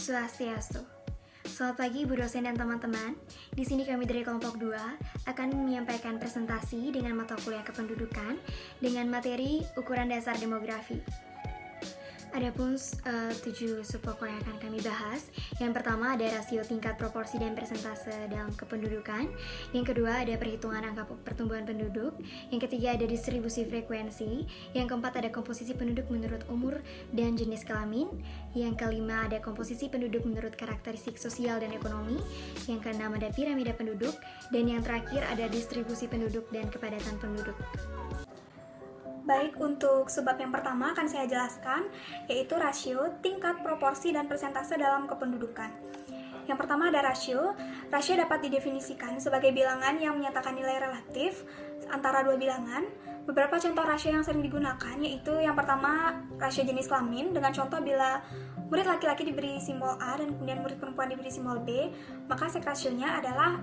Swastiastu. Selamat pagi Bu dosen dan teman-teman. Di sini kami dari kelompok 2 akan menyampaikan presentasi dengan mata kuliah kependudukan dengan materi ukuran dasar demografi. Adapun 7 subpokok yang akan kami bahas. Yang pertama ada rasio tingkat proporsi dan persentase dalam kependudukan. Yang kedua ada perhitungan angka pertumbuhan penduduk. Yang ketiga ada distribusi frekuensi. Yang keempat ada komposisi penduduk menurut umur dan jenis kelamin. Yang kelima ada komposisi penduduk menurut karakteristik sosial dan ekonomi. Yang keenam ada piramida penduduk. Dan yang terakhir ada distribusi penduduk dan kepadatan penduduk. Baik, untuk sebab yang pertama akan saya jelaskan, yaitu rasio, tingkat, proporsi, dan persentase dalam kependudukan. Yang pertama ada rasio. Rasio dapat didefinisikan sebagai bilangan yang menyatakan nilai relatif antara dua bilangan. Beberapa contoh rasio yang sering digunakan yaitu yang pertama rasio jenis kelamin, dengan contoh bila murid laki-laki diberi simbol A dan kemudian murid perempuan diberi simbol B, maka sek rasionya adalah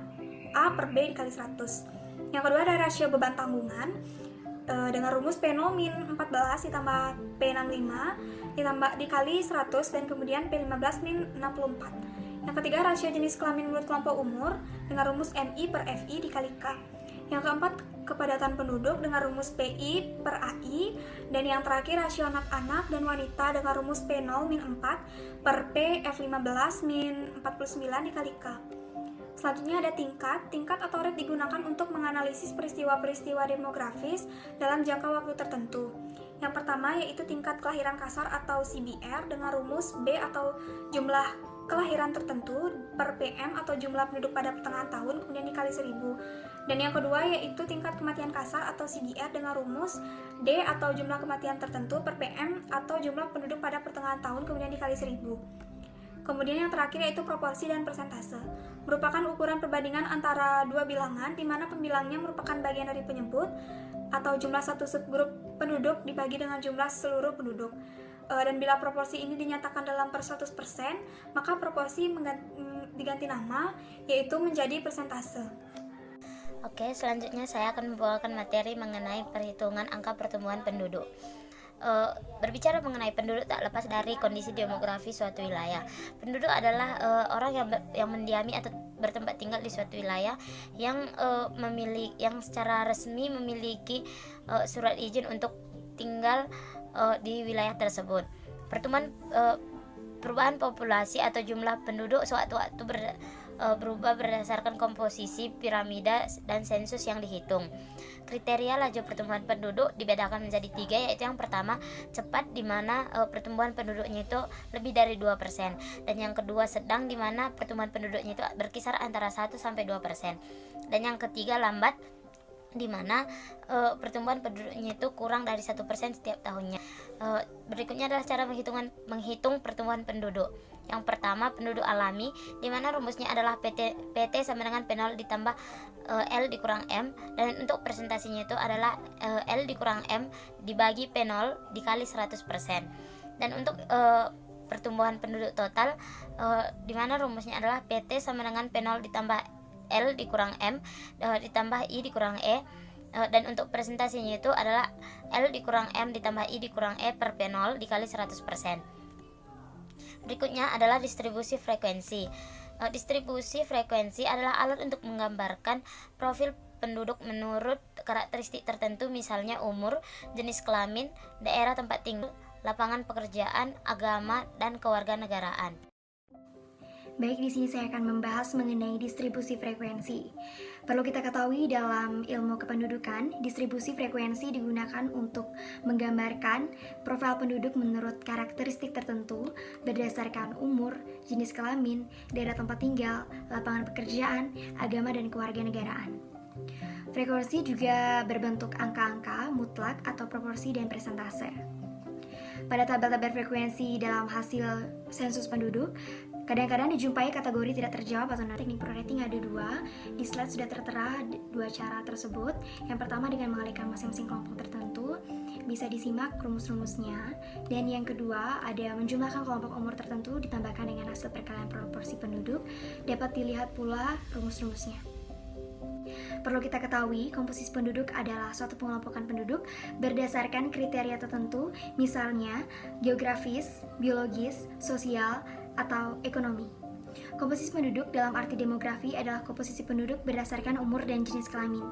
A per B dikali 100. Yang kedua ada rasio beban tanggungan, dengan rumus P0 min 14 ditambah P65 ditambah dikali 100 dan kemudian P15 min 64. Yang ketiga rasio jenis kelamin menurut kelompok umur dengan rumus MI per FI dikali K. Yang keempat kepadatan penduduk dengan rumus PI per AI. Dan yang terakhir rasio anak-anak dan wanita dengan rumus P0 min 4 per P F15 min 49 dikali K. Selanjutnya ada tingkat atau rate digunakan untuk menganalisis peristiwa-peristiwa demografis dalam jangka waktu tertentu. Yang pertama yaitu tingkat kelahiran kasar atau CBR dengan rumus B atau jumlah kelahiran tertentu per PM atau jumlah penduduk pada pertengahan tahun kemudian dikali 1000. Dan yang kedua yaitu tingkat kematian kasar atau CDR dengan rumus D atau jumlah kematian tertentu per PM atau jumlah penduduk pada pertengahan tahun kemudian dikali 1000. Kemudian yang terakhir yaitu proporsi dan persentase, merupakan ukuran perbandingan antara dua bilangan di mana pembilangnya merupakan bagian dari penyebut atau jumlah satu subgrup penduduk dibagi dengan jumlah seluruh penduduk. Dan bila proporsi ini dinyatakan dalam per 100%, maka proporsi diganti nama yaitu menjadi persentase. Oke, selanjutnya saya akan membawakan materi mengenai perhitungan angka pertumbuhan penduduk. Berbicara mengenai penduduk tak lepas dari kondisi demografi suatu wilayah. Penduduk adalah orang yang mendiami atau bertempat tinggal di suatu wilayah yang secara resmi memiliki surat izin untuk tinggal di wilayah tersebut. Perubahan populasi atau jumlah penduduk sewaktu-waktu berubah berdasarkan komposisi piramida dan sensus yang dihitung. Kriteria laju pertumbuhan penduduk dibedakan menjadi 3, yaitu yang pertama cepat, di mana pertumbuhan penduduknya itu lebih dari 2%, dan yang kedua sedang, di mana pertumbuhan penduduknya itu berkisar antara 1-2%, dan yang ketiga lambat, di mana pertumbuhan penduduknya itu kurang dari 1% setiap tahunnya. Berikutnya adalah cara menghitung pertumbuhan penduduk. Yang pertama penduduk alami, di mana rumusnya adalah PT sama dengan P0 ditambah L dikurang M, dan untuk presentasinya itu adalah L dikurang M dibagi P0 dikali 100%. Dan untuk pertumbuhan penduduk total, di mana rumusnya adalah PT sama dengan P0 ditambah L dikurang M ditambah I dikurang E, dan untuk presentasinya itu adalah L dikurang M ditambah I dikurang E per P0 dikali 100%. Berikutnya adalah distribusi frekuensi. Distribusi frekuensi adalah alat untuk menggambarkan profil penduduk menurut karakteristik tertentu, misalnya umur, jenis kelamin, daerah tempat tinggal, lapangan pekerjaan, agama, dan kewarganegaraan. Baik, di sini saya akan membahas mengenai distribusi frekuensi. Perlu kita ketahui dalam ilmu kependudukan, distribusi frekuensi digunakan untuk menggambarkan profil penduduk menurut karakteristik tertentu berdasarkan umur, jenis kelamin, daerah tempat tinggal, lapangan pekerjaan, agama, dan kewarganegaraan. Frekuensi juga berbentuk angka-angka mutlak atau proporsi dan persentase. Pada tabel-tabel frekuensi dalam hasil sensus penduduk, kadang-kadang dijumpai kategori tidak terjawab atau teknik prorating ada 2. Di slide sudah tertera 2 cara tersebut. Yang pertama dengan mengalihkan masing-masing kelompok tertentu, bisa disimak rumus-rumusnya. Dan yang kedua ada menjumlahkan kelompok umur tertentu ditambahkan dengan hasil perkalian proporsi penduduk. Dapat dilihat pula rumus-rumusnya. Perlu kita ketahui, komposisi penduduk adalah suatu pengelompokan penduduk berdasarkan kriteria tertentu, misalnya geografis, biologis, sosial, atau ekonomi. Komposisi penduduk dalam arti demografi adalah komposisi penduduk berdasarkan umur dan jenis kelamin.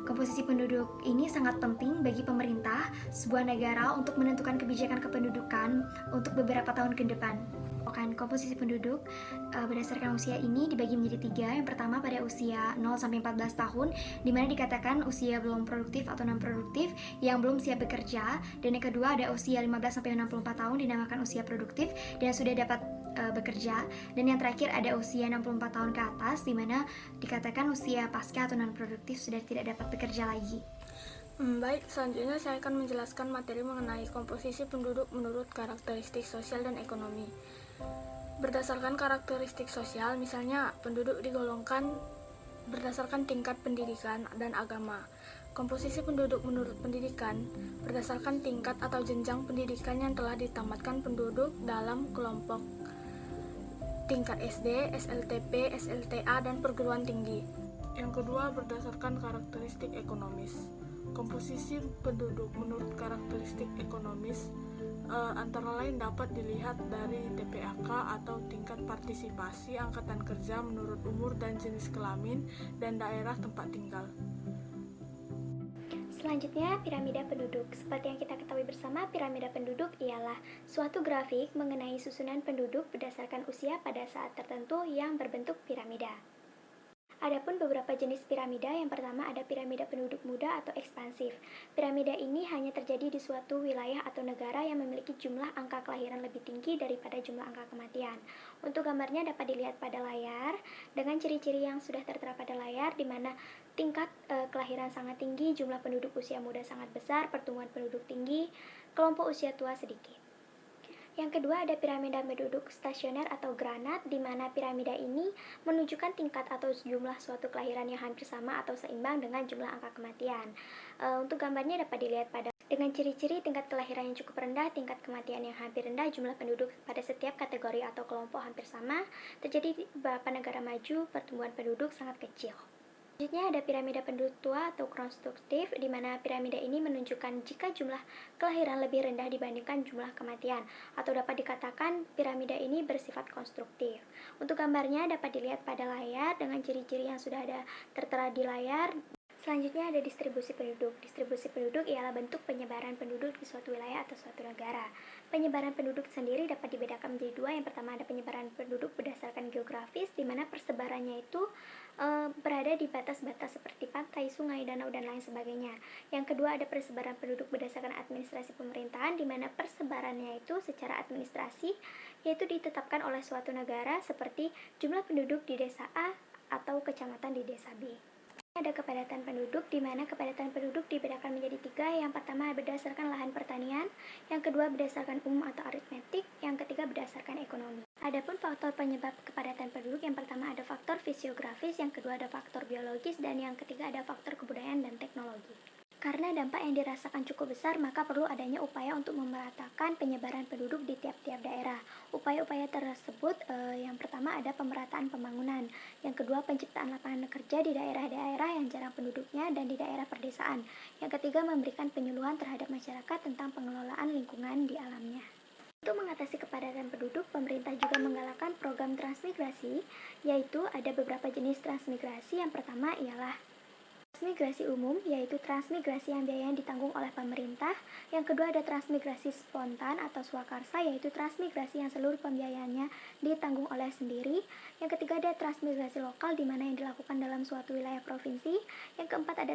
Komposisi penduduk ini sangat penting bagi pemerintah sebuah negara untuk menentukan kebijakan kependudukan untuk beberapa tahun ke depan. Komposisi penduduk berdasarkan usia ini dibagi menjadi 3. Yang pertama pada usia 0-14 tahun, di mana dikatakan usia belum produktif atau non-produktif yang belum siap bekerja. Dan yang kedua ada usia 15-64 tahun, dinamakan usia produktif dan sudah dapat bekerja. Dan yang terakhir ada usia 64 tahun ke atas, di mana dikatakan usia pasca atau non-produktif sudah tidak dapat bekerja lagi. Baik, selanjutnya saya akan menjelaskan materi mengenai komposisi penduduk menurut karakteristik sosial dan ekonomi. Berdasarkan karakteristik sosial, misalnya penduduk digolongkan berdasarkan tingkat pendidikan dan agama. Komposisi penduduk menurut pendidikan berdasarkan tingkat atau jenjang pendidikan yang telah ditamatkan penduduk dalam kelompok tingkat SD, SLTP, SLTA, dan perguruan tinggi. Yang kedua, berdasarkan karakteristik ekonomis. Komposisi penduduk menurut karakteristik ekonomis antara lain dapat dilihat dari TPAK atau tingkat partisipasi angkatan kerja menurut umur dan jenis kelamin dan daerah tempat tinggal. Selanjutnya, piramida penduduk. Seperti yang kita ketahui bersama, piramida penduduk ialah suatu grafik mengenai susunan penduduk berdasarkan usia pada saat tertentu yang berbentuk piramida. Adapun beberapa jenis piramida, yang pertama ada piramida penduduk muda atau ekspansif. Piramida ini hanya terjadi di suatu wilayah atau negara yang memiliki jumlah angka kelahiran lebih tinggi daripada jumlah angka kematian. Untuk gambarnya dapat dilihat pada layar dengan ciri-ciri yang sudah tertera pada layar, di mana tingkat kelahiran sangat tinggi, jumlah penduduk usia muda sangat besar, pertumbuhan penduduk tinggi, kelompok usia tua sedikit. Yang kedua ada piramida penduduk stasioner atau granat, di mana piramida ini menunjukkan tingkat atau jumlah suatu kelahiran yang hampir sama atau seimbang dengan jumlah angka kematian. Untuk gambarnya dapat dilihat pada dengan ciri-ciri tingkat kelahiran yang cukup rendah, tingkat kematian yang hampir rendah, jumlah penduduk pada setiap kategori atau kelompok hampir sama. Terjadi di beberapa negara maju, pertumbuhan penduduk sangat kecil. Selanjutnya ada piramida penduduk tua atau konstruktif, di mana piramida ini menunjukkan jika jumlah kelahiran lebih rendah dibandingkan jumlah kematian, atau dapat dikatakan piramida ini bersifat konstruktif. Untuk gambarnya dapat dilihat pada layar dengan ciri-ciri yang sudah ada tertera di layar. Selanjutnya ada distribusi penduduk. Distribusi penduduk ialah bentuk penyebaran penduduk di suatu wilayah atau suatu negara. Penyebaran penduduk sendiri dapat dibedakan menjadi 2. Yang pertama ada penyebaran penduduk berdasarkan geografis, di mana persebarannya itu berada di batas-batas seperti pantai, sungai, danau, dan lain sebagainya. Yang kedua ada persebaran penduduk berdasarkan administrasi pemerintahan, di mana persebarannya itu secara administrasi, yaitu ditetapkan oleh suatu negara seperti jumlah penduduk di desa A atau kecamatan di desa B. Ada kepadatan penduduk, di mana kepadatan penduduk dibedakan menjadi 3. Yang pertama berdasarkan lahan pertanian, yang kedua berdasarkan umum atau aritmetik, yang ketiga berdasarkan ekonomi. Adapun faktor penyebab kepadatan penduduk, yang pertama ada faktor fisiografis, yang kedua ada faktor biologis, dan yang ketiga ada faktor kebudayaan dan teknologi. Karena dampak yang dirasakan cukup besar, maka perlu adanya upaya untuk memeratakan penyebaran penduduk di tiap-tiap daerah. Upaya-upaya tersebut yang pertama ada pemerataan pembangunan, yang kedua penciptaan lapangan kerja di daerah-daerah yang jarang penduduknya dan di daerah perdesaan, yang ketiga memberikan penyuluhan terhadap masyarakat tentang pengelolaan lingkungan di alamnya. Untuk mengatasi kepadatan penduduk, pemerintah juga menggalakkan program transmigrasi, yaitu ada beberapa jenis transmigrasi. Yang pertama ialah transmigrasi umum, yaitu transmigrasi yang biayanya ditanggung oleh pemerintah. Yang kedua ada transmigrasi spontan atau swakarsa, yaitu transmigrasi yang seluruh pembiayaannya ditanggung oleh sendiri. Yang ketiga ada transmigrasi lokal, di mana yang dilakukan dalam suatu wilayah provinsi. Yang keempat ada